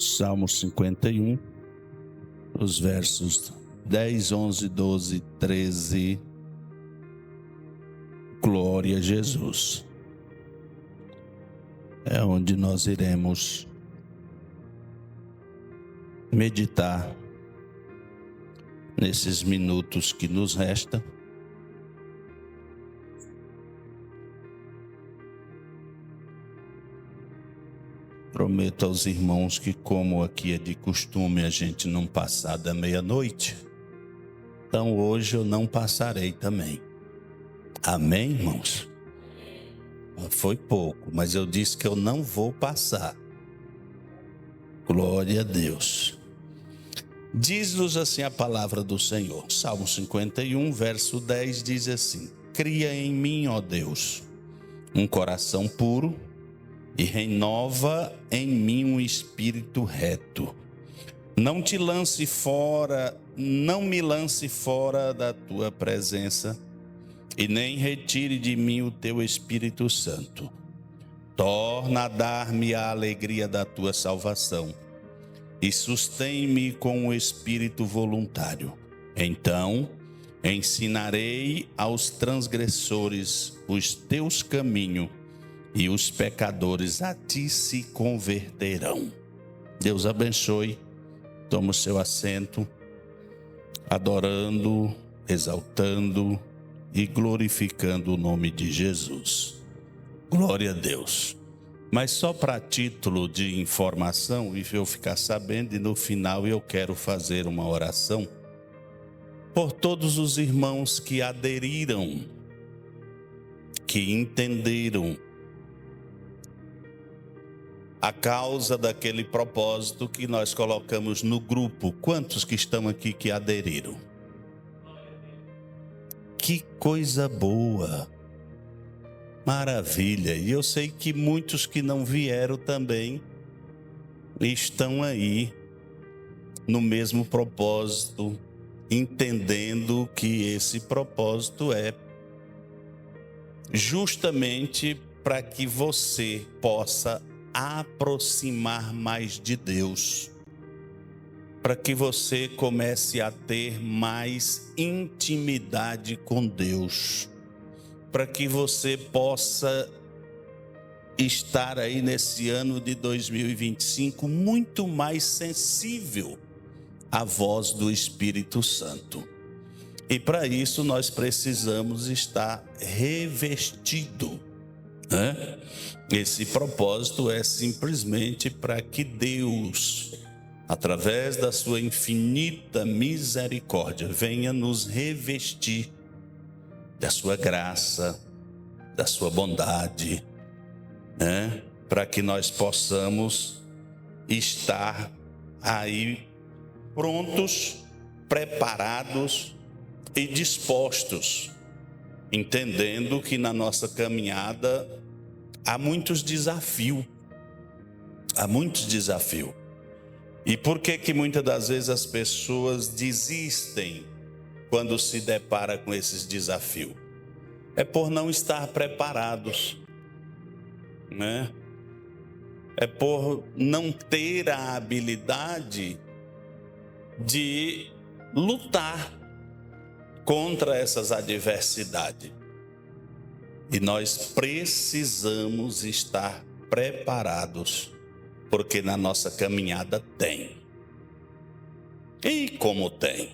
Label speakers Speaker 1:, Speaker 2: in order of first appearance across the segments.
Speaker 1: Salmo 51, os versos 10, 11, 12, 13. Glória a Jesus. É onde nós iremos meditar nesses minutos que nos restam. Prometo aos irmãos que, como aqui é de costume a gente não passar da meia-noite, então hoje eu não passarei também. Amém, irmãos? Foi pouco, mas eu disse que eu não vou passar. Glória a Deus. Diz-nos assim a palavra do Senhor. Salmo 51, verso 10 diz assim: Cria em mim, ó Deus, um coração puro e renova em mim um espírito reto. Não me lance fora da tua presença e nem retire de mim o teu Espírito Santo. Torna a dar-me a alegria da tua salvação e sustém-me com o espírito voluntário. Então ensinarei aos transgressores os teus caminhos e os pecadores a ti se converterão. Deus abençoe. Toma o seu assento, adorando, exaltando e glorificando o nome de Jesus. Glória a Deus. Mas só para título de informação, e eu ficar sabendo, e no final eu quero fazer uma oração por todos os irmãos que aderiram, que entenderam a causa daquele propósito que nós colocamos no grupo. Quantos que estão aqui que aderiram? Que coisa boa! Maravilha! E eu sei que muitos que não vieram também estão aí no mesmo propósito, entendendo que esse propósito é justamente para que você possa aproximar mais de Deus, para que você comece a ter mais intimidade com Deus, para que você possa estar aí nesse ano de 2025 muito mais sensível à voz do Espírito Santo. E para isso nós precisamos estar revestido, né? Esse propósito é simplesmente para que Deus, através da sua infinita misericórdia, venha nos revestir da sua graça, da sua bondade, né? Para que nós possamos estar aí prontos, preparados e dispostos, entendendo que na nossa caminhada há muitos desafios. E por que muitas das vezes as pessoas desistem quando se depara com esses desafios? É por não estar preparados, né? É por não ter a habilidade de lutar contra essas adversidades. E nós precisamos estar preparados, porque na nossa caminhada tem. E como tem?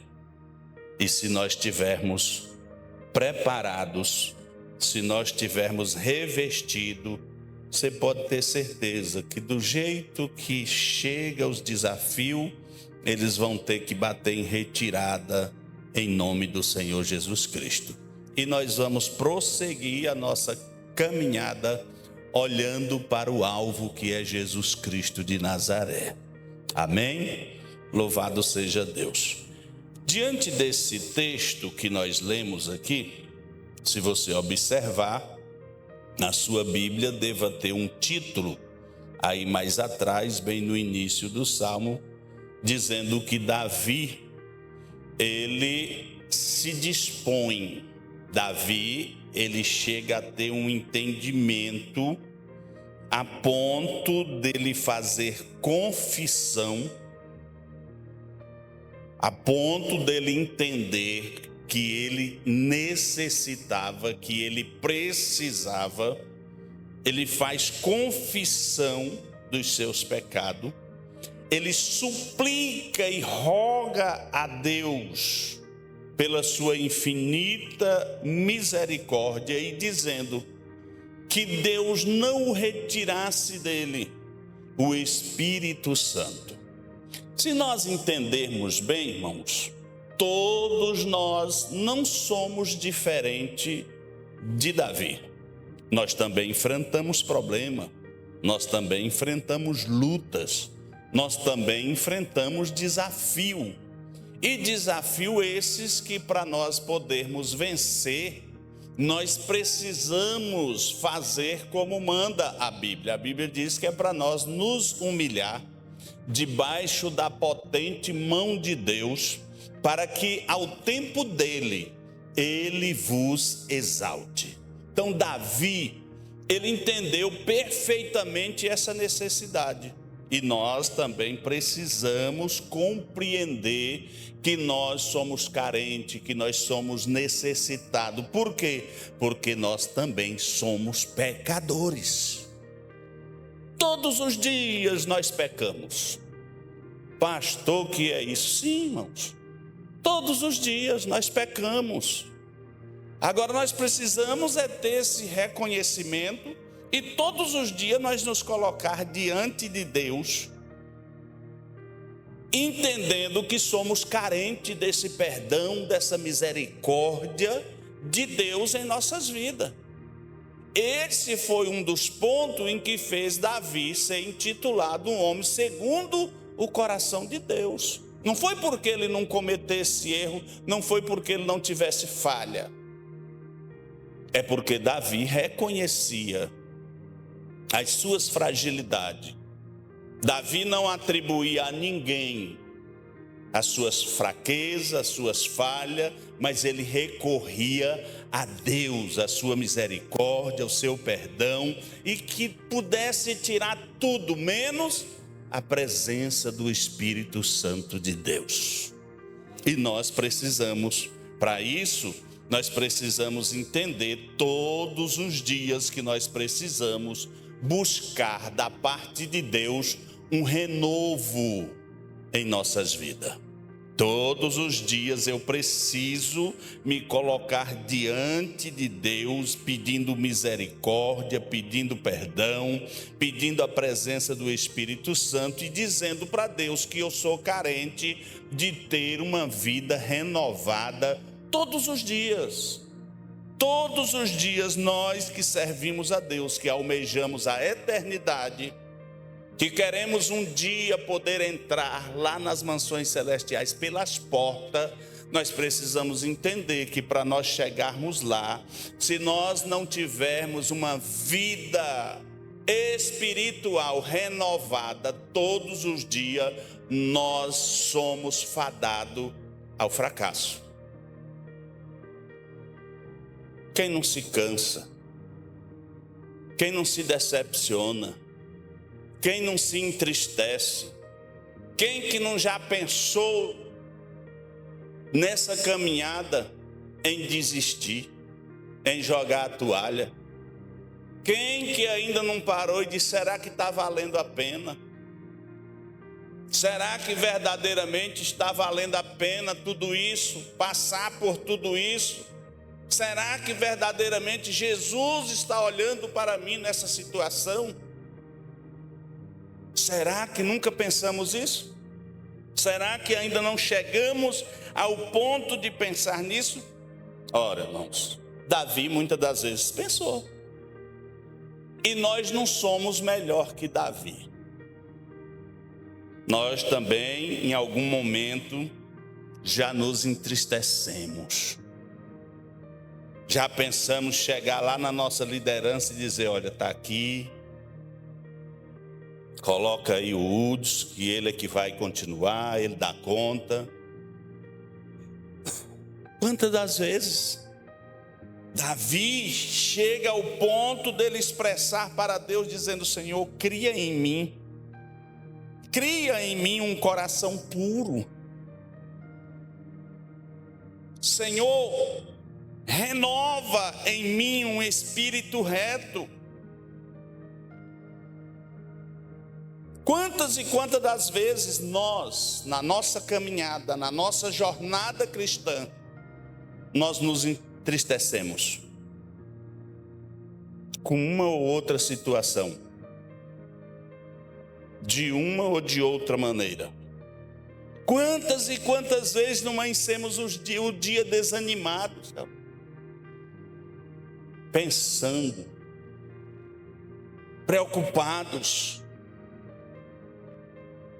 Speaker 1: E se nós estivermos preparados, se nós estivermos revestidos, você pode ter certeza que do jeito que chega os desafios, eles vão ter que bater em retirada em nome do Senhor Jesus Cristo. E nós vamos prosseguir a nossa caminhada olhando para o alvo que é Jesus Cristo de Nazaré. Amém? Louvado seja Deus. Diante desse texto que nós lemos aqui, se você observar, na sua Bíblia deva ter um título aí mais atrás, bem no início do Salmo, dizendo que Davi, ele se dispõe. Davi, ele chega a ter um entendimento a ponto dele fazer confissão, a ponto dele entender que ele necessitava, que ele precisava. Ele faz confissão dos seus pecados, ele suplica e roga a Deus pela sua infinita misericórdia e dizendo que Deus não o retirasse dele o Espírito Santo. Se nós entendermos bem, irmãos, todos nós não somos diferentes de Davi. Nós também enfrentamos problemas, nós também enfrentamos lutas, nós também enfrentamos desafio. E desafio esses que para nós podermos vencer, nós precisamos fazer como manda a Bíblia. A Bíblia diz que é para nós nos humilhar debaixo da potente mão de Deus, para que ao tempo dele, ele vos exalte. Então Davi, ele entendeu perfeitamente essa necessidade. E nós também precisamos compreender que nós somos carentes, que nós somos necessitados. Por quê? Porque nós também somos pecadores. Todos os dias nós pecamos. Pastor, que é isso? Sim, irmãos. Todos os dias nós pecamos. Agora nós precisamos ter esse reconhecimento e todos os dias nós nos colocar diante de Deus, entendendo que somos carentes desse perdão, dessa misericórdia de Deus em nossas vidas. Esse foi um dos pontos em que fez Davi ser intitulado um homem segundo o coração de Deus. Não foi porque ele não cometesse erro, não foi porque ele não tivesse falha. É porque Davi reconhecia as suas fragilidades. Davi não atribuía a ninguém as suas fraquezas, as suas falhas, mas ele recorria a Deus, a sua misericórdia, o seu perdão, e que pudesse tirar tudo menos a presença do Espírito Santo de Deus. E nós precisamos, para isso, nós precisamos entender todos os dias que nós precisamos buscar da parte de Deus um renovo em nossas vidas. Todos os dias eu preciso me colocar diante de Deus, pedindo misericórdia, pedindo perdão, pedindo a presença do Espírito Santo e dizendo para Deus que eu sou carente de ter uma vida renovada todos os dias. Todos os dias nós que servimos a Deus, que almejamos a eternidade, que queremos um dia poder entrar lá nas mansões celestiais pelas portas, nós precisamos entender que para nós chegarmos lá, se nós não tivermos uma vida espiritual renovada todos os dias, nós somos fadados ao fracasso. Quem não se cansa? Quem não se decepciona? Quem não se entristece? Quem que não já pensou nessa caminhada em desistir, em jogar a toalha? Quem que ainda não parou e disse, será que está valendo a pena? Será que verdadeiramente está valendo a pena tudo isso, passar por tudo isso? Será que verdadeiramente Jesus está olhando para mim nessa situação? Será que nunca pensamos isso? Será que ainda não chegamos ao ponto de pensar nisso? Ora, irmãos, Davi muitas das vezes pensou. E nós não somos melhor que Davi. Nós também, em algum momento, já nos entristecemos. Já pensamos chegar lá na nossa liderança e dizer, olha, está aqui. Coloca aí o Uds, que ele é que vai continuar, ele dá conta. Quantas das vezes Davi chega ao ponto dele expressar para Deus, dizendo: Senhor, cria em mim um coração puro. Senhor, renova em mim um espírito reto. Quantas e quantas das vezes nós, na nossa caminhada, na nossa jornada cristã, nós nos entristecemos com uma ou outra situação, de uma ou de outra maneira. Quantas e quantas vezes não amanhecemos o dia desanimados, pensando, preocupados.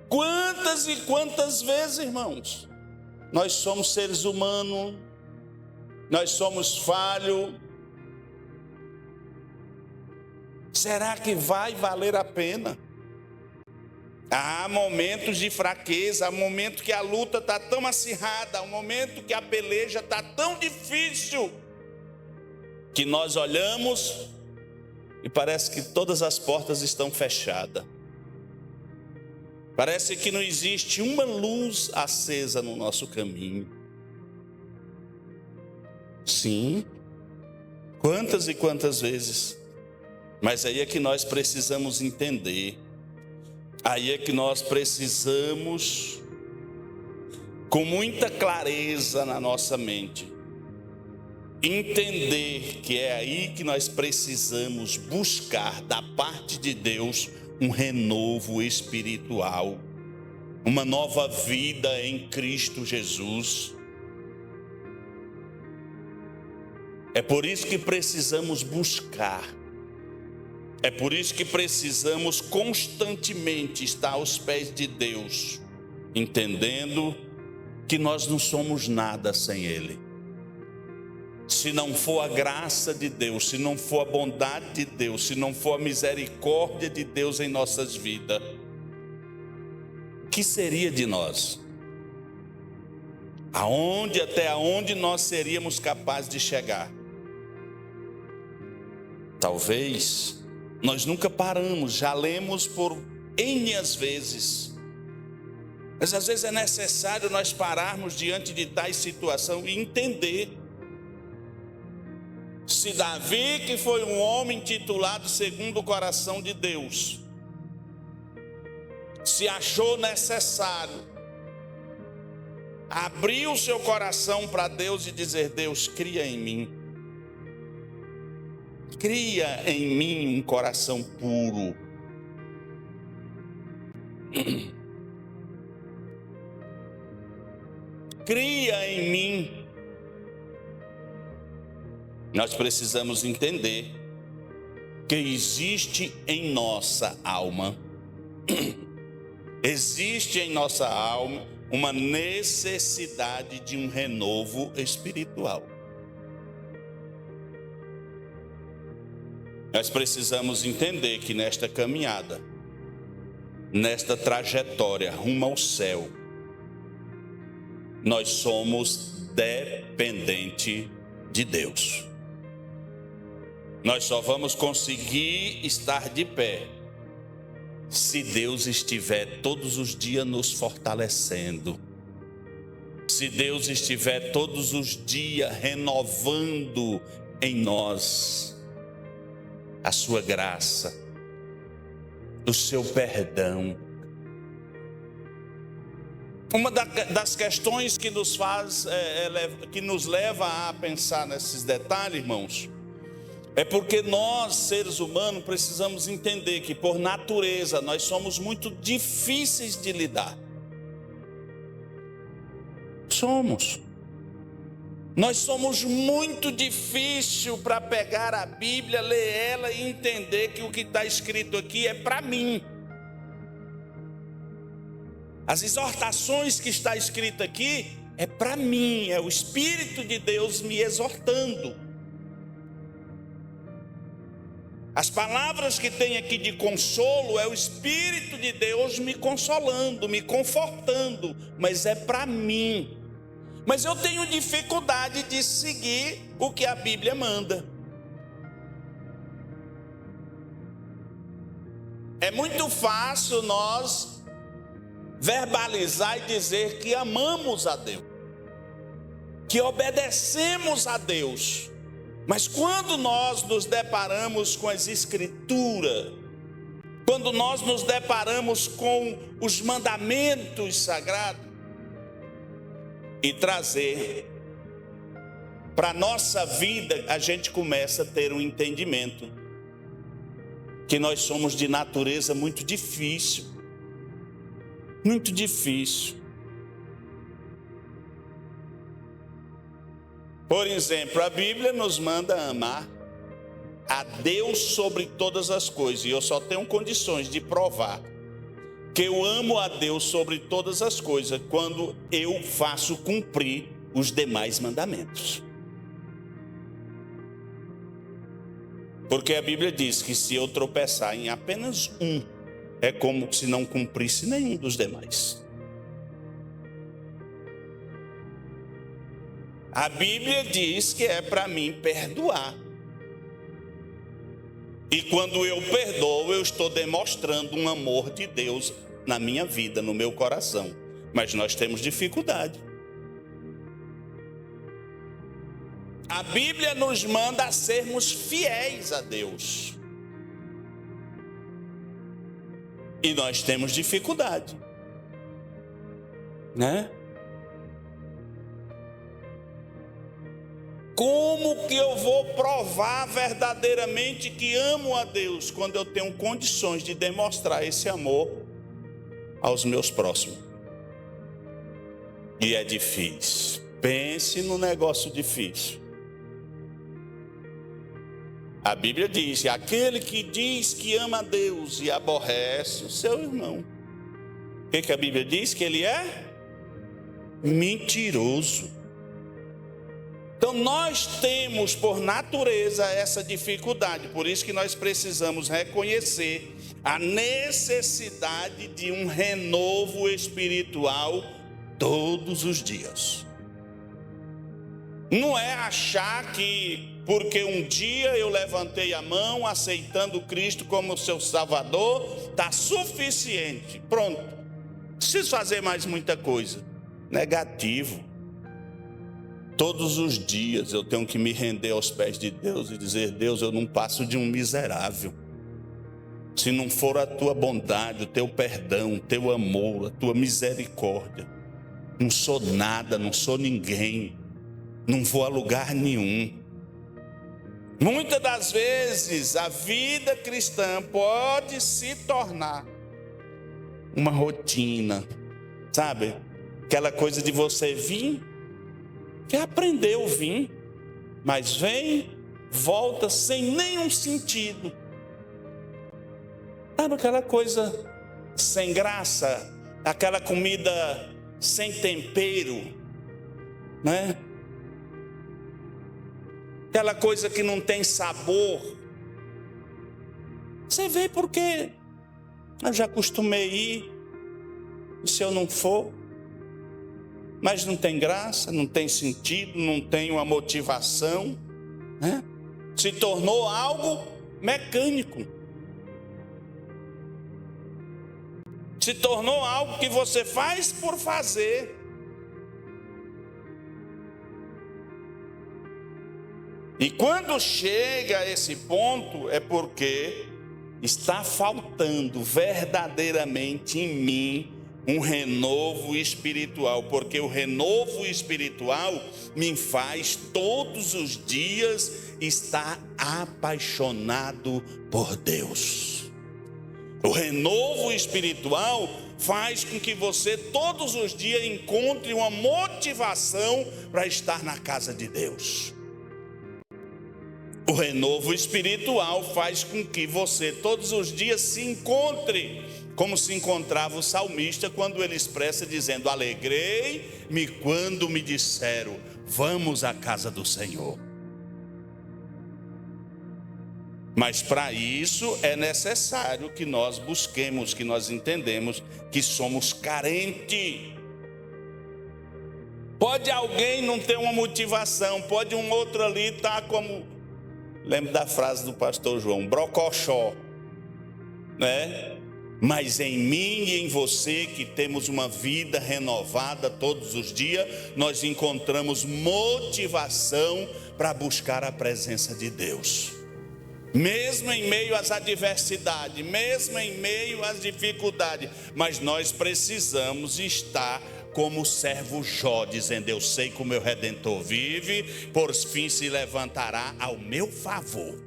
Speaker 1: Quantas e quantas vezes, irmãos, nós somos seres humanos, nós somos falhos. Será que vai valer a pena? Há momentos de fraqueza, há momentos que a luta está tão acirrada, há momentos que a peleja está tão difícil, que nós olhamos e parece que todas as portas estão fechadas. Parece que não existe uma luz acesa no nosso caminho. Sim, quantas e quantas vezes. Mas aí é que nós precisamos entender. Aí é que nós precisamos, com muita clareza na nossa mente, entender que é aí que nós precisamos buscar da parte de Deus um renovo espiritual, uma nova vida em Cristo Jesus. É por isso que precisamos buscar, é por isso que precisamos constantemente estar aos pés de Deus, entendendo que nós não somos nada sem Ele. Se não for a graça de Deus, se não for a bondade de Deus, se não for a misericórdia de Deus em nossas vidas, o que seria de nós? Até onde nós seríamos capazes de chegar? Talvez nós nunca paramos, já lemos por N vezes, mas às vezes é necessário nós pararmos diante de tais situação e entender. Se Davi, que foi um homem titulado segundo o coração de Deus, se achou necessário abrir o seu coração para Deus e dizer: Deus, cria em mim um coração puro. Cria em mim. Nós precisamos entender que existe em nossa alma, uma necessidade de um renovo espiritual. Nós precisamos entender que nesta caminhada, nesta trajetória rumo ao céu, nós somos dependentes de Deus. Nós só vamos conseguir estar de pé se Deus estiver todos os dias nos fortalecendo, se Deus estiver todos os dias renovando em nós a sua graça, o seu perdão. Uma das questões que nos leva a pensar nesses detalhes, irmãos, é porque nós, seres humanos, precisamos entender que, por natureza, nós somos muito difíceis de lidar. Nós somos muito difíceis para pegar a Bíblia, ler ela e entender que o que está escrito aqui é para mim. As exortações que está escrito aqui é para mim, é o Espírito de Deus me exortando. As palavras que tem aqui de consolo é o Espírito de Deus me consolando, me confortando, mas é para mim. Mas eu tenho dificuldade de seguir o que a Bíblia manda. É muito fácil nós verbalizar e dizer que amamos a Deus, que obedecemos a Deus. Mas quando nós nos deparamos com as Escrituras, quando nós nos deparamos com os mandamentos sagrados, e trazer para a nossa vida, a gente começa a ter um entendimento que nós somos de natureza muito difícil. Muito difícil. Por exemplo, a Bíblia nos manda amar a Deus sobre todas as coisas. E eu só tenho condições de provar que eu amo a Deus sobre todas as coisas quando eu faço cumprir os demais mandamentos. Porque a Bíblia diz que se eu tropeçar em apenas um, é como se não cumprisse nenhum dos demais. A Bíblia diz que é para mim perdoar. E quando eu perdoo, eu estou demonstrando um amor de Deus na minha vida, no meu coração. Mas nós temos dificuldade. A Bíblia nos manda a sermos fiéis a Deus. E nós temos dificuldade, né? Como que eu vou provar verdadeiramente que amo a Deus quando eu tenho condições de demonstrar esse amor aos meus próximos? E é difícil. Pense no negócio difícil. A Bíblia diz: aquele que diz que ama a Deus e aborrece o seu irmão. O que a Bíblia diz? Que ele é mentiroso. Então nós temos por natureza essa dificuldade, por isso que nós precisamos reconhecer a necessidade de um renovo espiritual todos os dias. Não é achar que porque um dia eu levantei a mão aceitando Cristo como seu Salvador, está suficiente, pronto, não preciso fazer mais muita coisa. Negativo. Todos os dias eu tenho que me render aos pés de Deus e dizer: Deus, eu não passo de um miserável. Se não for a tua bondade, o teu perdão, o teu amor, a tua misericórdia, não sou nada, não sou ninguém, não vou a lugar nenhum. Muitas das vezes a vida cristã pode se tornar uma rotina, sabe? Aquela coisa de você vir, que aprendeu a vir, mas vem, volta sem nenhum sentido. Sabe aquela coisa sem graça, aquela comida sem tempero, né? Aquela coisa que não tem sabor. Você vê porque eu já acostumei ir, e se eu não for, mas não tem graça, não tem sentido, não tem uma motivação, né? Se tornou algo mecânico. Se tornou algo que você faz por fazer. E quando chega a esse ponto, é porque está faltando verdadeiramente em mim um renovo espiritual, porque o renovo espiritual me faz todos os dias estar apaixonado por Deus. O renovo espiritual faz com que você todos os dias encontre uma motivação para estar na casa de Deus. O renovo espiritual faz com que você todos os dias se encontre como se encontrava o salmista quando ele expressa dizendo: alegrei-me quando me disseram, vamos à casa do Senhor. Mas para isso é necessário que nós busquemos, que nós entendemos que somos carentes. Pode alguém não ter uma motivação, pode um outro ali estar como, lembro da frase do pastor João, brocochó, né? Mas em mim e em você, que temos uma vida renovada todos os dias, nós encontramos motivação para buscar a presença de Deus. Mesmo em meio às adversidades, mesmo em meio às dificuldades, mas nós precisamos estar como o servo Jó, dizendo: eu sei que o meu Redentor vive, por fim se levantará ao meu favor.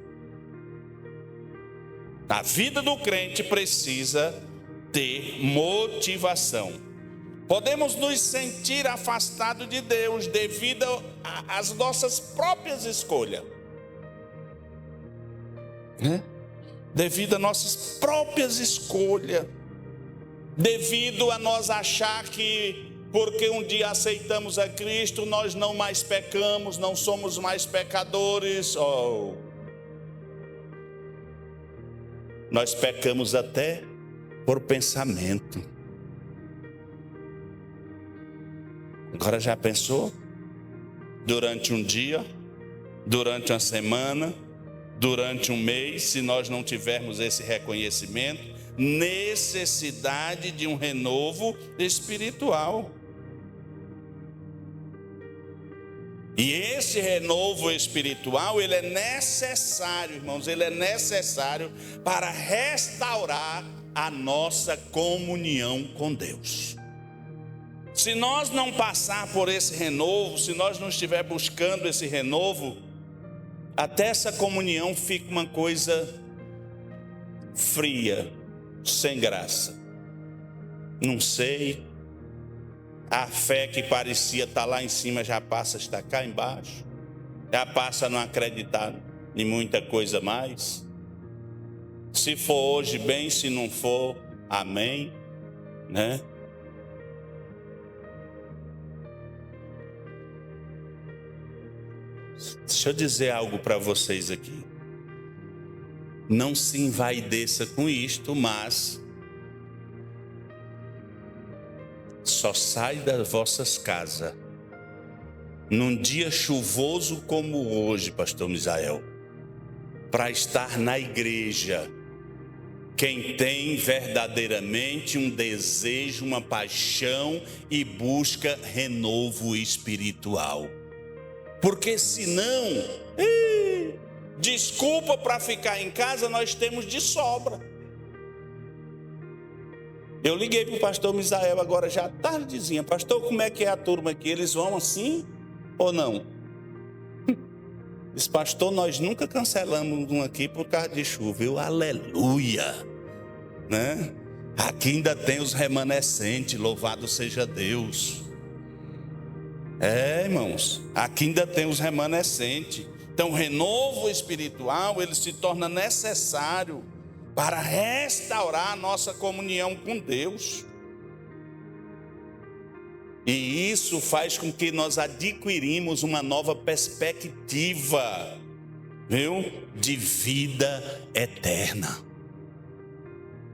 Speaker 1: A vida do crente precisa ter motivação. Podemos nos sentir afastados de Deus devido às nossas próprias escolhas. Devido às nossas próprias escolhas. Devido a nós achar que porque um dia aceitamos a Cristo, nós não mais pecamos, não somos mais pecadores. Nós pecamos até por pensamento. Agora já pensou? Durante um dia, durante uma semana, durante um mês, se nós não tivermos esse reconhecimento, necessidade de um renovo espiritual. E esse renovo espiritual, ele é necessário, irmãos, ele é necessário para restaurar a nossa comunhão com Deus. Se nós não passar por esse renovo, se nós não estiver buscando esse renovo, até essa comunhão fica uma coisa fria, sem graça. Não sei, a fé que parecia estar lá em cima já passa a estar cá embaixo, já passa a não acreditar em muita coisa mais. Se for hoje, bem, se não for, amém, né? Deixa eu dizer algo para vocês aqui. Não se envaideça com isto, mas só sai das vossas casas num dia chuvoso como hoje, pastor Misael, para estar na igreja quem tem verdadeiramente um desejo, uma paixão e busca renovo espiritual. Porque senão, desculpa para ficar em casa nós temos de sobra. Eu liguei para o pastor Misael agora já tardezinha: pastor, como é que é a turma aqui? Eles vão assim ou não? Disse: pastor, nós nunca cancelamos um aqui por causa de chuva. Eu, aleluia, né? Aqui ainda tem os remanescentes, louvado seja Deus. Irmãos, aqui ainda tem os remanescentes. Então o renovo espiritual, ele se torna necessário para restaurar a nossa comunhão com Deus. E isso faz com que nós adquirimos uma nova perspectiva, viu? De vida eterna.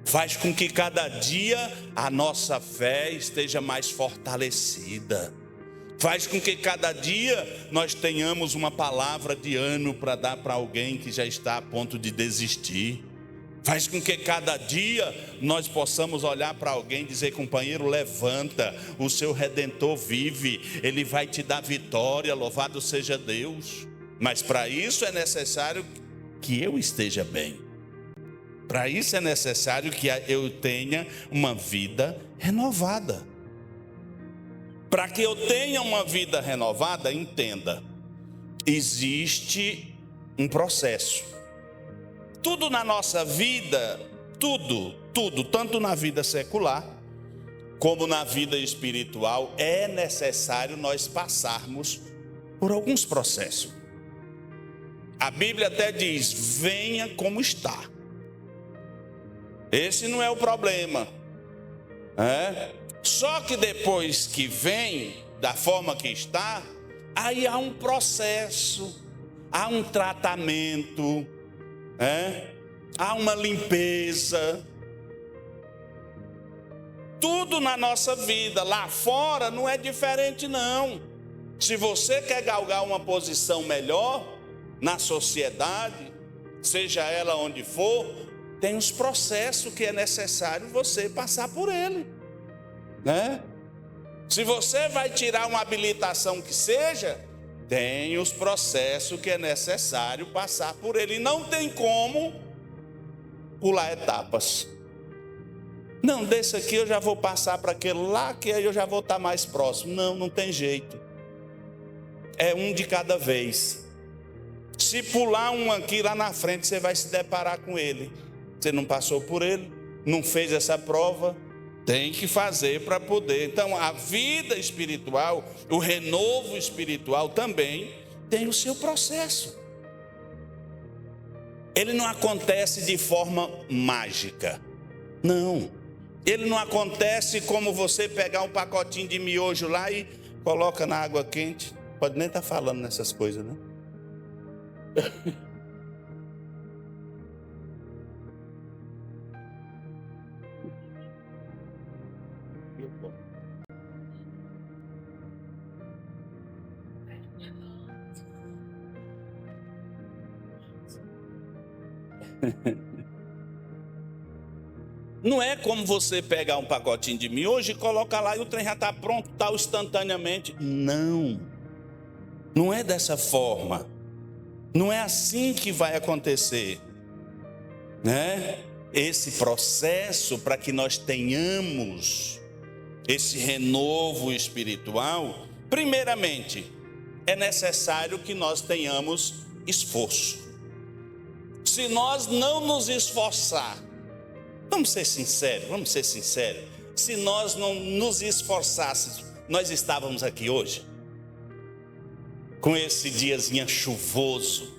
Speaker 1: Faz com que cada dia a nossa fé esteja mais fortalecida. Faz com que cada dia nós tenhamos uma palavra de ânimo para dar para alguém que já está a ponto de desistir. Faz com que cada dia nós possamos olhar para alguém e dizer: companheiro, levanta, o seu Redentor vive, ele vai te dar vitória, louvado seja Deus. Mas para isso é necessário que eu esteja bem. Para isso é necessário que eu tenha uma vida renovada. Para que eu tenha uma vida renovada, entenda, existe um processo. Tudo na nossa vida, tudo, tanto na vida secular, como na vida espiritual, é necessário nós passarmos por alguns processos. A Bíblia até diz: venha como está. Esse não é o problema, Só que depois que vem da forma que está, aí há um processo, há um tratamento, há uma limpeza. Tudo na nossa vida, lá fora, não é diferente não. Se você quer galgar uma posição melhor na sociedade, seja ela onde for, tem os processos que é necessário você passar por ele, né? Se você vai tirar uma habilitação que seja, tem os processos que é necessário passar por ele. E não tem como pular etapas. Não, desse aqui eu já vou passar para aquele lá, que aí eu já vou estar mais próximo. Não, não tem jeito. É um de cada vez. Se pular um aqui lá na frente, você vai se deparar com ele. Você não passou por ele, não fez essa prova, tem que fazer para poder. Então, a vida espiritual, o renovo espiritual também tem o seu processo. Ele não acontece de forma mágica. Não. Ele não acontece como você pegar um pacotinho de miojo lá e coloca na água quente. Pode nem estar falando nessas coisas, né? Não é como você pegar um pacotinho de miojo e colocar lá e o trem já está pronto, tal, instantaneamente. Não. Não é dessa forma. Não é assim que vai acontecer, né? Esse processo, para que nós tenhamos esse renovo espiritual, primeiramente, é necessário que nós tenhamos esforço. Se nós não nos esforçar, vamos ser sinceros, se nós não nos esforçássemos, nós estávamos aqui hoje, com esse diazinho chuvoso,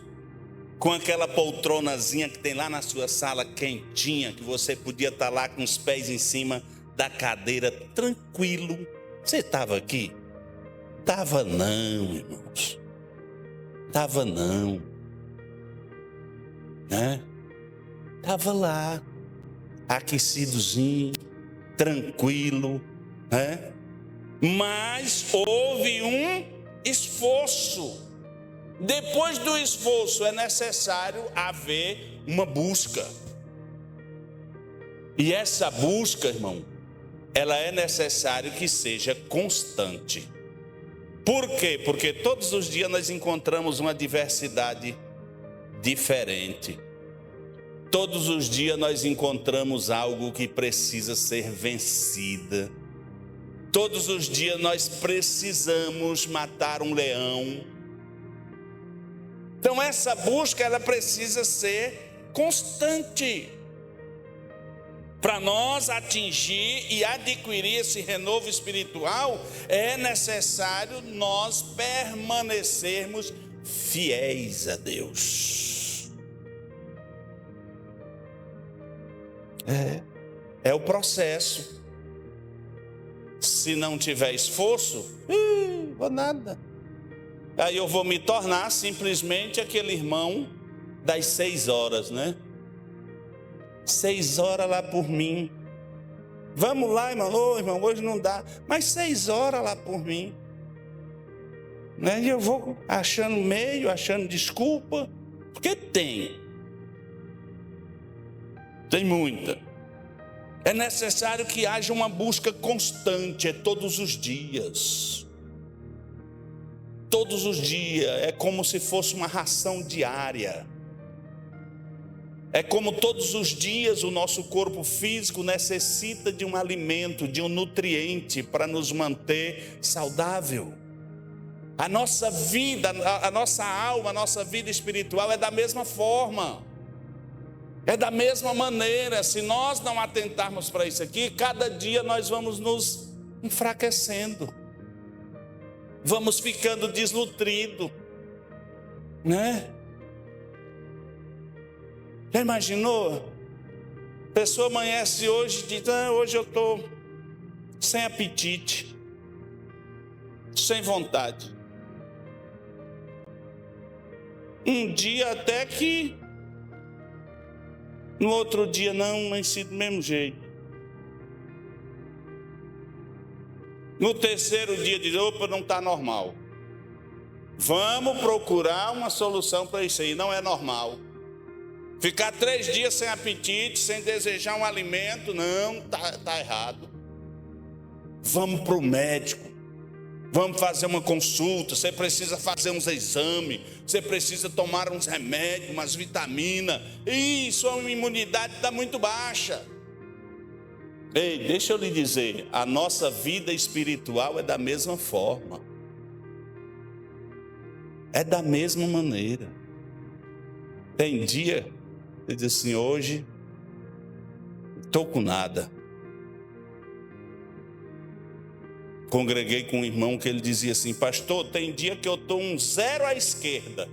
Speaker 1: com aquela poltronazinha que tem lá na sua sala quentinha, que você podia estar lá com os pés em cima da cadeira, tranquilo. Você estava aqui? Estava não, irmãos. Estava não. Né? Estava lá, aquecidozinho, tranquilo, né? Mas houve um esforço. Depois do esforço é necessário haver uma busca. E essa busca, irmão, ela é necessário que seja constante. Por quê? Porque todos os dias nós encontramos uma diversidade diferente. Todos os dias nós encontramos algo que precisa ser vencida. Todos os dias nós precisamos matar um leão. Então essa busca, ela precisa ser constante. Para nós atingir e adquirir esse renovo espiritual, é necessário nós permanecermos fiéis a Deus. É o processo. Se não tiver esforço, vou nada. Aí eu vou me tornar simplesmente aquele irmão das 6 horas, né? 6 horas lá por mim. Vamos lá, irmão. Ô, irmão, hoje não dá. Mas 6 horas lá por mim. Né? E eu vou achando meio, achando desculpa. Porque tem muita. É necessário que haja uma busca constante, todos os dias. Todos os dias, é como se fosse uma ração diária. É como todos os dias o nosso corpo físico necessita de um alimento, de um nutriente para nos manter saudável. A nossa vida, a nossa alma, a nossa vida espiritual é da mesma forma. É da mesma maneira. Se nós não atentarmos para isso aqui, cada dia nós vamos nos enfraquecendo. Vamos ficando desnutridos, né? Já imaginou? A pessoa amanhece hoje e diz: hoje eu estou sem apetite, sem vontade. Um dia até que, no outro dia não, mas do mesmo jeito. No terceiro dia diz: opa, não está normal. Vamos procurar uma solução para isso aí, não é normal. Ficar 3 dias sem apetite, sem desejar um alimento, não, tá errado. Vamos para o médico, vamos fazer uma consulta, você precisa fazer uns exames, você precisa tomar uns remédios, umas vitaminas. Ih, sua imunidade está muito baixa. Ei, deixa eu lhe dizer, a nossa vida espiritual é da mesma forma. É da mesma maneira. Tem dia, você diz assim, hoje, não estou com nada. Congreguei com um irmão que ele dizia assim, pastor, tem dia que eu estou um 0 à esquerda.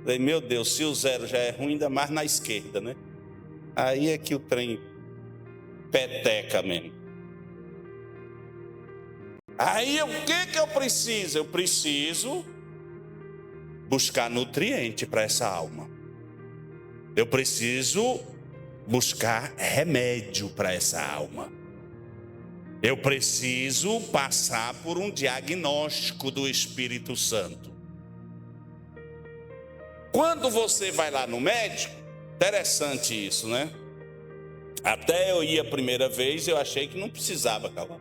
Speaker 1: Falei, meu Deus, se o 0 já é ruim, ainda mais na esquerda, né? Aí é que o trem peteca mesmo. Aí o que eu preciso? Eu preciso buscar nutriente para essa alma. Eu preciso buscar remédio para essa alma. Eu preciso passar por um diagnóstico do Espírito Santo. Quando você vai lá no médico, interessante isso, né? Até eu ia a primeira vez, eu achei que não precisava, calma.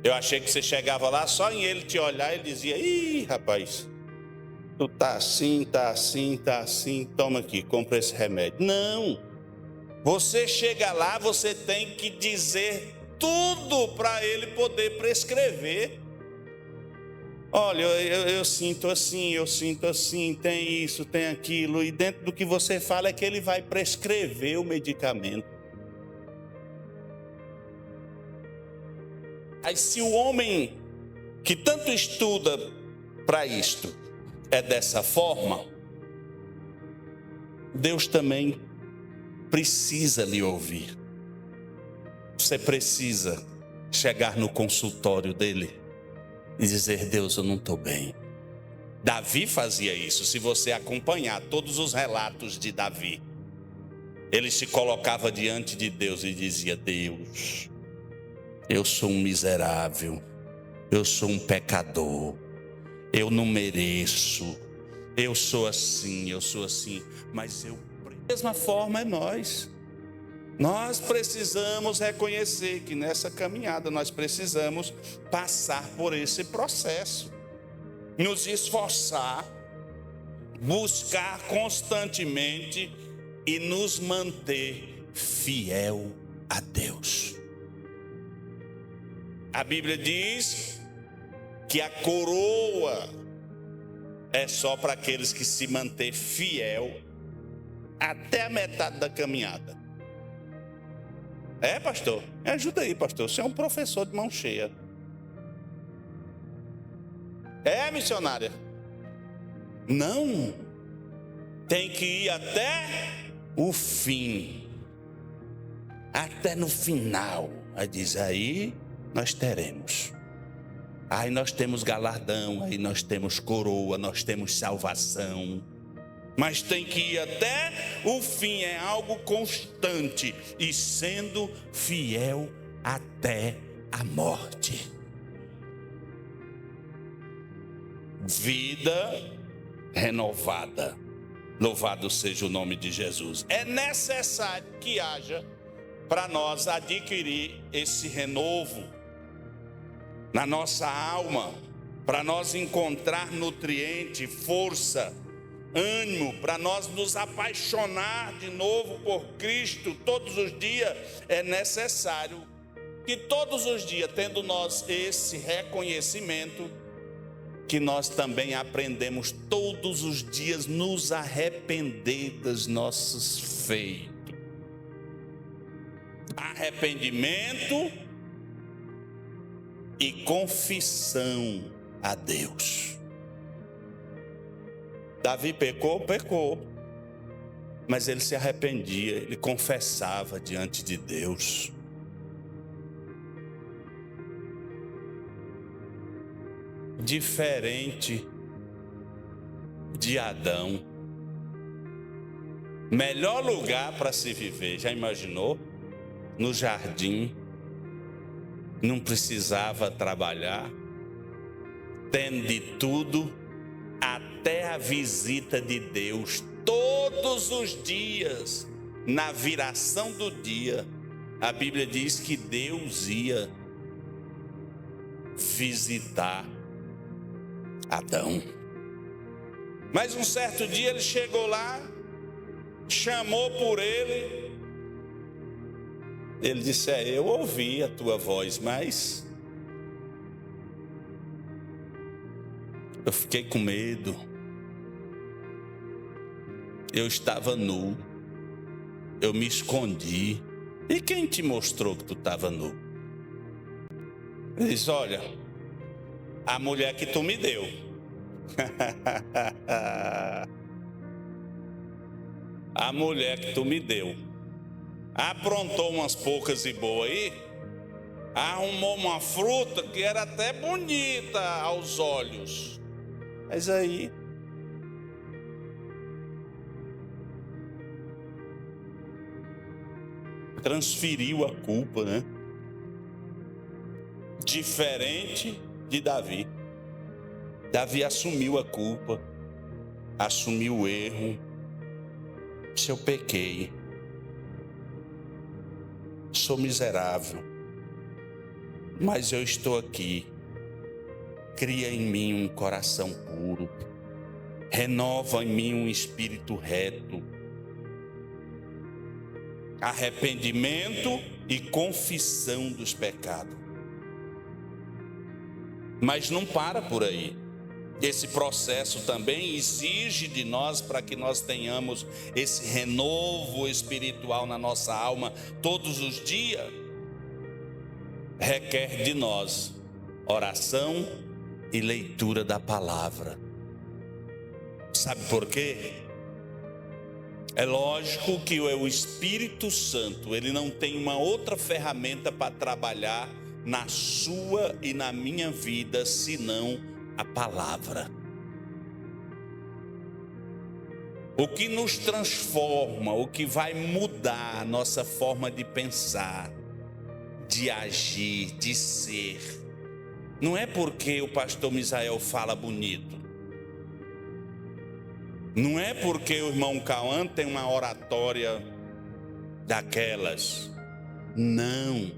Speaker 1: Eu achei que você chegava lá, só em ele te olhar, ele dizia, ih, rapaz, tu tá assim, toma aqui, compra esse remédio. Não, você chega lá, você tem que dizer tudo para ele poder prescrever. Olha, eu sinto assim, tem isso, tem aquilo, e dentro do que você fala é que ele vai prescrever o medicamento. Aí se o homem que tanto estuda para isto é dessa forma, Deus também precisa lhe ouvir. Você precisa chegar no consultório dele e dizer, Deus, eu não estou bem. Davi fazia isso. Se você acompanhar todos os relatos de Davi, ele se colocava diante de Deus e dizia, Deus, eu sou um miserável, eu sou um pecador, eu não mereço, eu sou assim, mas eu, da mesma forma é nós. Nós precisamos reconhecer que nessa caminhada nós precisamos passar por esse processo, nos esforçar, buscar constantemente e nos manter fiel a Deus. A Bíblia diz que a coroa é só para aqueles que se mantêm fiel até a metade da caminhada. É, pastor? Me ajuda aí, pastor. Você é um professor de mão cheia. É, missionária? Não. Tem que ir até o fim. Até no final. Aí diz, aí nós teremos. Aí nós temos galardão, aí nós temos coroa, nós temos salvação. Mas tem que ir até o fim, é algo constante e sendo fiel até a morte. Vida renovada. Louvado seja o nome de Jesus. É necessário que haja para nós adquirir esse renovo na nossa alma, para nós encontrar nutriente, força, ânimo, para nós nos apaixonar de novo por Cristo todos os dias. É necessário que todos os dias, tendo nós esse reconhecimento, que nós também aprendemos todos os dias nos arrepender dos nossos feitos. Arrependimento e confissão a Deus. Davi pecou, mas ele se arrependia, ele confessava diante de Deus. Diferente de Adão. Melhor lugar para se viver, já imaginou? No jardim, não precisava trabalhar, tendo de tudo, a até a visita de Deus, todos os dias, na viração do dia, a Bíblia diz que Deus ia visitar Adão. Mas um certo dia ele chegou lá, chamou por ele. Ele disse: eu ouvi a tua voz, mas eu fiquei com medo. Eu estava nu. Eu me escondi. E quem te mostrou que tu estava nu? Ele disse: olha, a mulher que tu me deu. A mulher que tu me deu aprontou umas poucas e boas aí, arrumou uma fruta que era até bonita aos olhos, mas aí transferiu a culpa, né? Diferente de Davi. Davi assumiu a culpa, assumiu o erro. Se eu pequei, sou miserável, mas eu estou aqui. Cria em mim um coração puro, renova em mim um espírito reto. Arrependimento e confissão dos pecados. Mas não para por aí. Esse processo também exige de nós, para que nós tenhamos esse renovo espiritual na nossa alma todos os dias, requer de nós oração e leitura da palavra. Sabe por quê? É lógico que o Espírito Santo, ele não tem uma outra ferramenta para trabalhar na sua e na minha vida, senão a palavra. O que nos transforma, o que vai mudar a nossa forma de pensar, de agir, de ser, não é porque o pastor Misael fala bonito, não é porque o irmão Cauã tem uma oratória daquelas, não.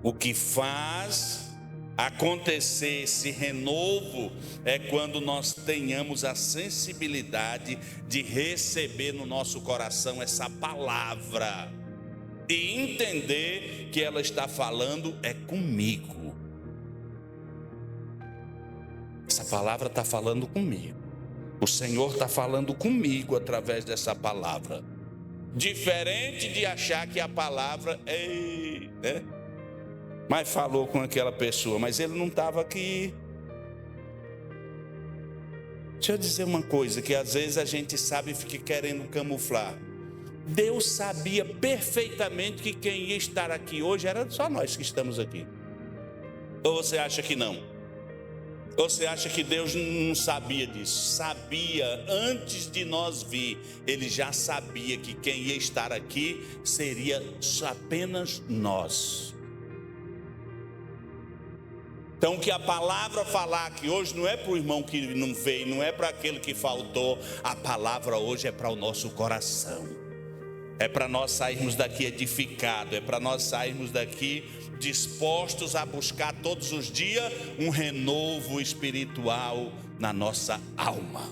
Speaker 1: O que faz acontecer esse renovo é quando nós tenhamos a sensibilidade de receber no nosso coração essa palavra e entender que ela está falando é comigo. Essa palavra está falando comigo. O Senhor está falando comigo através dessa palavra. Diferente de achar que a palavra é, né? Mas falou com aquela pessoa, mas ele não estava aqui. Deixa eu dizer uma coisa, que às vezes a gente sabe e fica querendo camuflar. Deus sabia perfeitamente que quem ia estar aqui hoje era só nós que estamos aqui. Ou você acha que não? Ou você acha que Deus não sabia disso? Sabia, antes de nós vir, Ele já sabia que quem ia estar aqui seria apenas nós. Então, o que a palavra falar aqui hoje não é para o irmão que não veio, não é para aquele que faltou. A palavra hoje é para o nosso coração. É para nós sairmos daqui edificados, é para nós sairmos daqui dispostos a buscar todos os dias um renovo espiritual na nossa alma.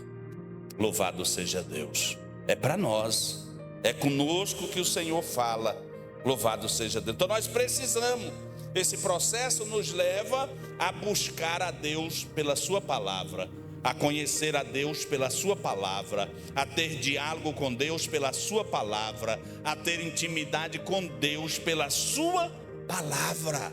Speaker 1: Louvado seja Deus. É para nós, é conosco que o Senhor fala. Louvado seja Deus. Então nós precisamos. Esse processo nos leva a buscar a Deus pela sua palavra, a conhecer a Deus pela sua palavra, a ter diálogo com Deus pela sua palavra, a ter intimidade com Deus pela sua palavra.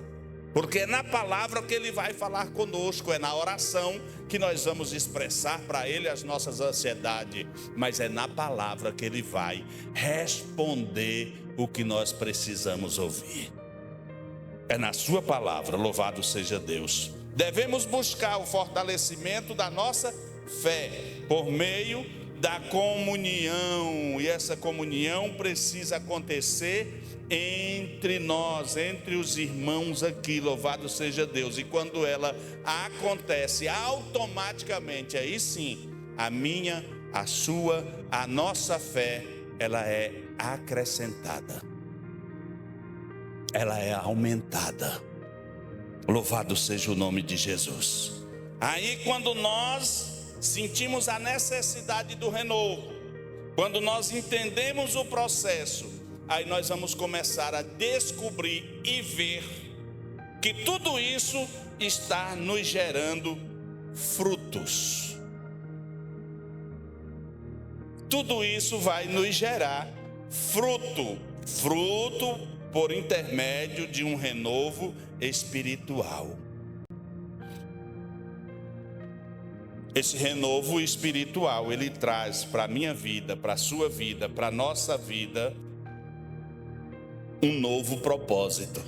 Speaker 1: Porque é na palavra que Ele vai falar conosco, é na oração que nós vamos expressar para Ele as nossas ansiedades, mas é na palavra que Ele vai responder o que nós precisamos ouvir. É na sua palavra, louvado seja Deus. Devemos buscar o fortalecimento da nossa fé por meio da comunhão, e essa comunhão precisa acontecer entre nós, entre os irmãos aqui, louvado seja Deus. E quando ela acontece automaticamente, aí sim, a minha, a sua, a nossa fé, ela é acrescentada, ela é aumentada. Louvado seja o nome de Jesus. Aí quando nós sentimos a necessidade do renovo, quando nós entendemos o processo, aí nós vamos começar a descobrir e ver que tudo isso está nos gerando frutos. Tudo isso vai nos gerar fruto por intermédio de um renovo espiritual. Esse renovo espiritual, ele traz para a minha vida, para a sua vida, para a nossa vida, um novo propósito.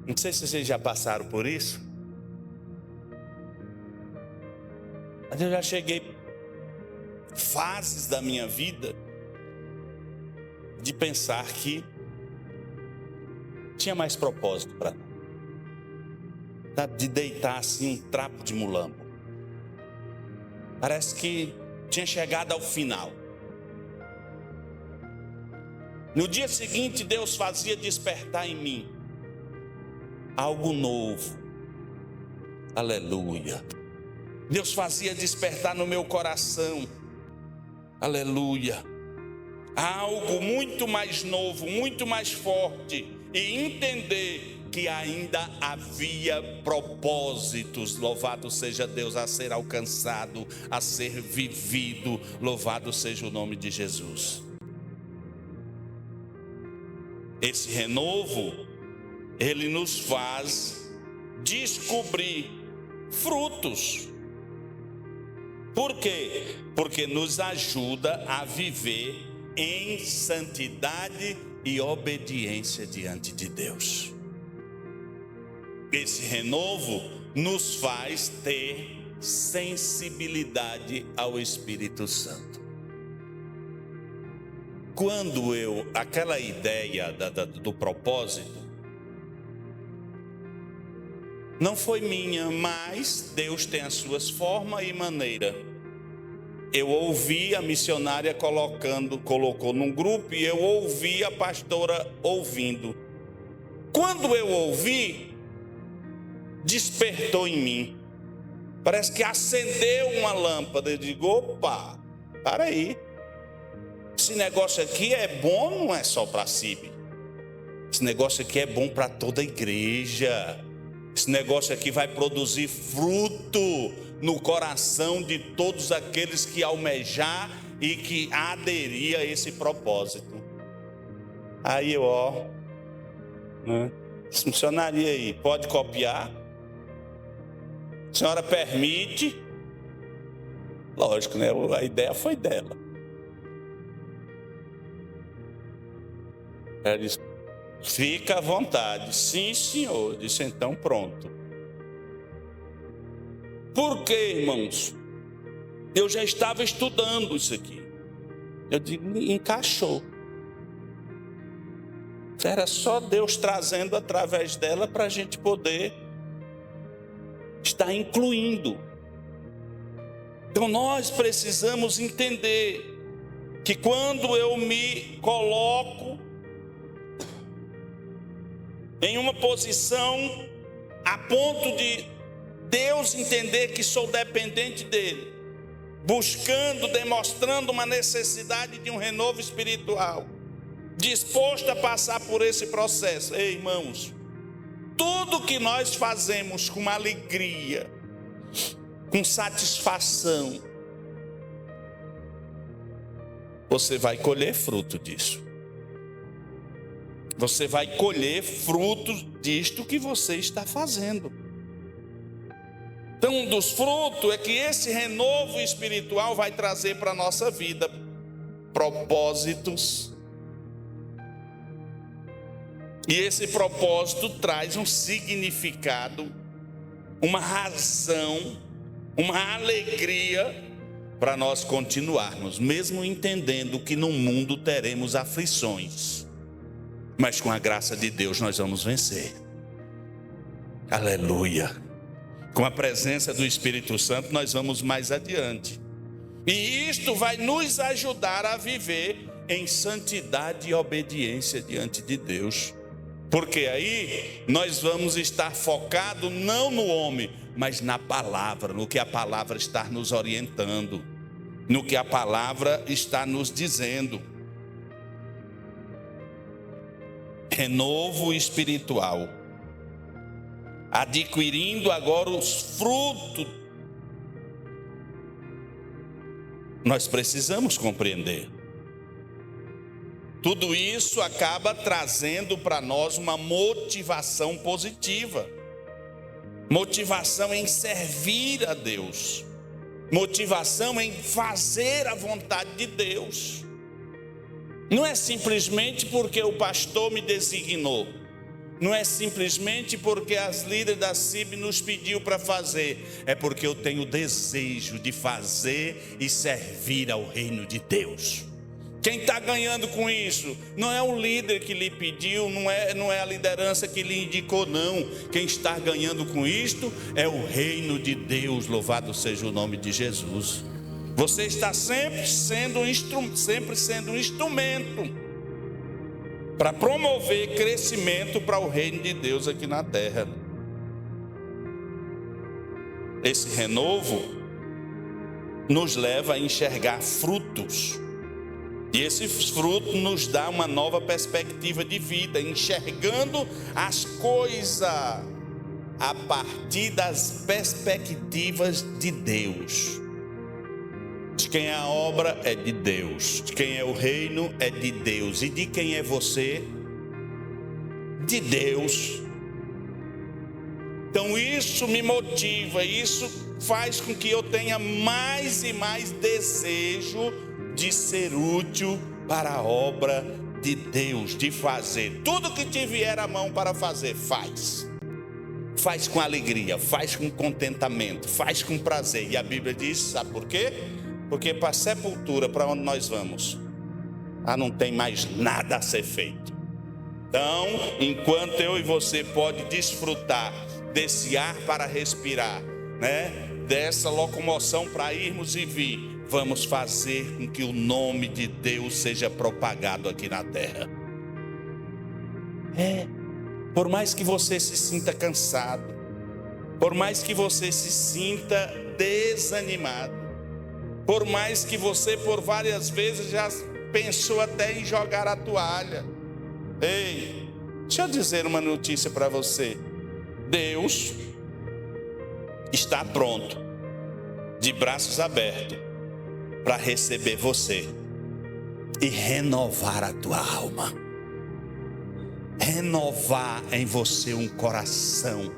Speaker 1: Não sei se vocês já passaram por isso, mas eu já cheguei fases da minha vida de pensar que tinha mais propósito para mim, de deitar assim um trapo de mulambo. Parece que tinha chegado ao final. No dia seguinte, Deus fazia despertar em mim algo novo. Aleluia. Deus fazia despertar no meu coração, aleluia, algo muito mais novo, muito mais forte, e entender que ainda havia propósitos, louvado seja Deus, a ser alcançado, a ser vivido, louvado seja o nome de Jesus. Esse renovo, ele nos faz descobrir frutos. Por quê? Porque nos ajuda a viver em santidade e obediência diante de Deus. Esse renovo nos faz ter sensibilidade ao Espírito Santo. Quando aquela ideia do propósito, não foi minha, mas Deus tem as suas formas e maneira. Eu ouvi a missionária colocou num grupo, e eu ouvi a pastora ouvindo. Quando eu ouvi, despertou em mim. Parece que acendeu uma lâmpada. Eu digo, opa, para aí. Esse negócio aqui é bom, não é só para si. Esse negócio aqui é bom para toda a igreja. Esse negócio aqui vai produzir fruto no coração de todos aqueles que almejar e que aderir a esse propósito. Aí eu, funcionaria aí, pode copiar? A senhora permite? Lógico, né? A ideia foi dela. Ela disse, fica à vontade. Sim, senhor. Disse, então pronto. Por quê, irmãos? Eu já estava estudando isso aqui. Eu digo, encaixou. Era só Deus trazendo através dela para a gente poder estar incluindo. Então nós precisamos entender que quando eu me coloco em uma posição a ponto de Deus entender que sou dependente dele, buscando, demonstrando uma necessidade de um renovo espiritual, disposto a passar por esse processo. Ei, irmãos, tudo que nós fazemos com alegria, com satisfação, você vai colher fruto disso. Você vai colher frutos disto que você está fazendo. Então, um dos frutos é que esse renovo espiritual vai trazer para a nossa vida propósitos. E esse propósito traz um significado, uma razão, uma alegria para nós continuarmos, mesmo entendendo que no mundo teremos aflições, mas com a graça de Deus nós vamos vencer. Aleluia! Com a presença do Espírito Santo nós vamos mais adiante. E isto vai nos ajudar a viver em santidade e obediência diante de Deus. Porque aí nós vamos estar focados não no homem, mas na palavra, no que a palavra está nos orientando, no que a palavra está nos dizendo. Renovo espiritual. Adquirindo agora os frutos. Nós precisamos compreender. Tudo isso acaba trazendo para nós uma motivação positiva. Motivação em servir a Deus. Motivação em fazer a vontade de Deus. Não é simplesmente porque o pastor me designou. Não é simplesmente porque as líderes da CIB nos pediu para fazer. É porque eu tenho desejo de fazer e servir ao reino de Deus. Quem está ganhando com isso não é o líder que lhe pediu, não é a liderança que lhe indicou, não. Quem está ganhando com isto é o reino de Deus, louvado seja o nome de Jesus. Você está sempre sendo um instrumento para promover crescimento para o reino de Deus aqui na terra. Esse renovo nos leva a enxergar frutos. E esse fruto nos dá uma nova perspectiva de vida, enxergando as coisas a partir das perspectivas de Deus. De quem é a obra é de Deus, de quem é o reino é de Deus, e de quem é você? De Deus. Então isso me motiva, isso faz com que eu tenha mais e mais desejo de ser útil para a obra de Deus, de fazer tudo que te vier à mão para fazer, faz com alegria, faz com contentamento, faz com prazer. E a Bíblia diz, sabe por quê? Porque para a sepultura, para onde nós vamos, não tem mais nada a ser feito. Então, enquanto eu e você pode desfrutar desse ar para respirar, dessa locomoção para irmos e vir, vamos fazer com que o nome de Deus seja propagado aqui na terra. Por mais que você se sinta cansado, por mais que você se sinta desanimado, por mais que você por várias vezes já pensou até em jogar a toalha. Ei, deixa eu dizer uma notícia para você. Deus está pronto, de braços abertos, para receber você e renovar a tua alma. Renovar em você um coração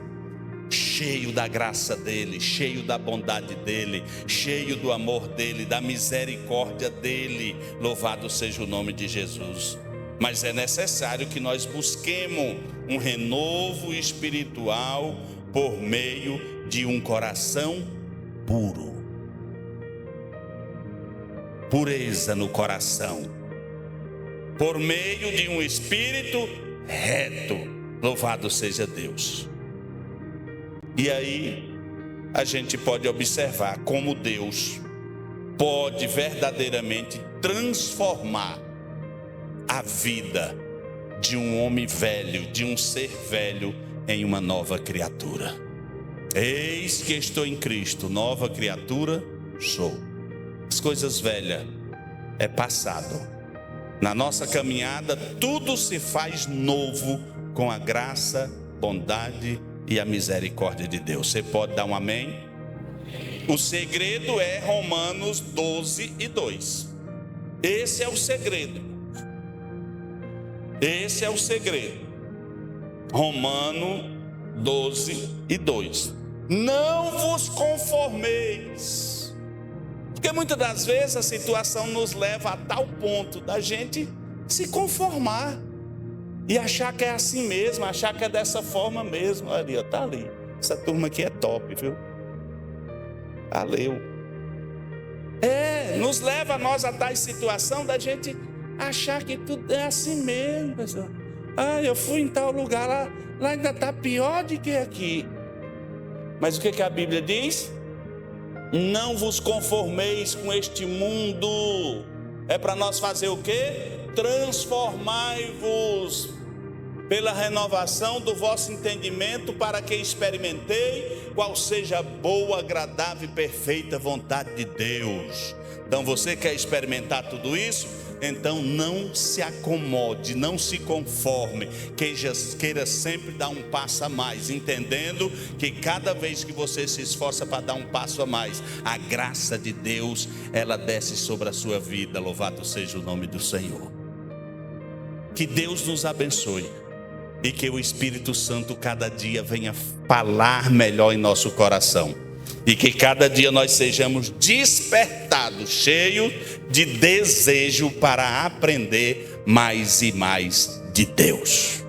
Speaker 1: cheio da graça dele, cheio da bondade dele, cheio do amor dele, da misericórdia dele. Louvado seja o nome de Jesus. Mas é necessário que nós busquemos um renovo espiritual por meio de um coração puro. Pureza no coração, por meio de um espírito reto. Louvado seja Deus. E aí a gente pode observar como Deus pode verdadeiramente transformar a vida de um homem velho, de um ser velho, em uma nova criatura. Eis que estou em Cristo, nova criatura sou. As coisas velhas é passado. Na nossa caminhada tudo se faz novo com a graça, bondade e a misericórdia de Deus. Você pode dar um amém? O segredo é Romanos 12:2. Esse é o segredo. Esse é o segredo. Romanos 12:2. Não vos conformeis. Porque muitas das vezes a situação nos leva a tal ponto da gente se conformar e achar que é assim mesmo, achar que é dessa forma mesmo. Ali, está ali. Essa turma aqui é top, viu? Valeu. Nos leva a nós a tais situação da gente achar que tudo é assim mesmo, pessoal. Eu fui em tal lugar, lá ainda está pior do que aqui. Mas o que a Bíblia diz? Não vos conformeis com este mundo. É para nós fazer o quê? Transformai-vos pela renovação do vosso entendimento, para que experimentei qual seja a boa, agradável e perfeita vontade de Deus. Então você quer experimentar tudo isso? Então não se acomode, não se conforme, queira sempre dar um passo a mais, entendendo que cada vez que você se esforça para dar um passo a mais, a graça de Deus, ela desce sobre a sua vida. Louvado seja o nome do Senhor. Que Deus nos abençoe e que o Espírito Santo cada dia venha falar melhor em nosso coração. E que cada dia nós sejamos despertados, cheios de desejo para aprender mais e mais de Deus.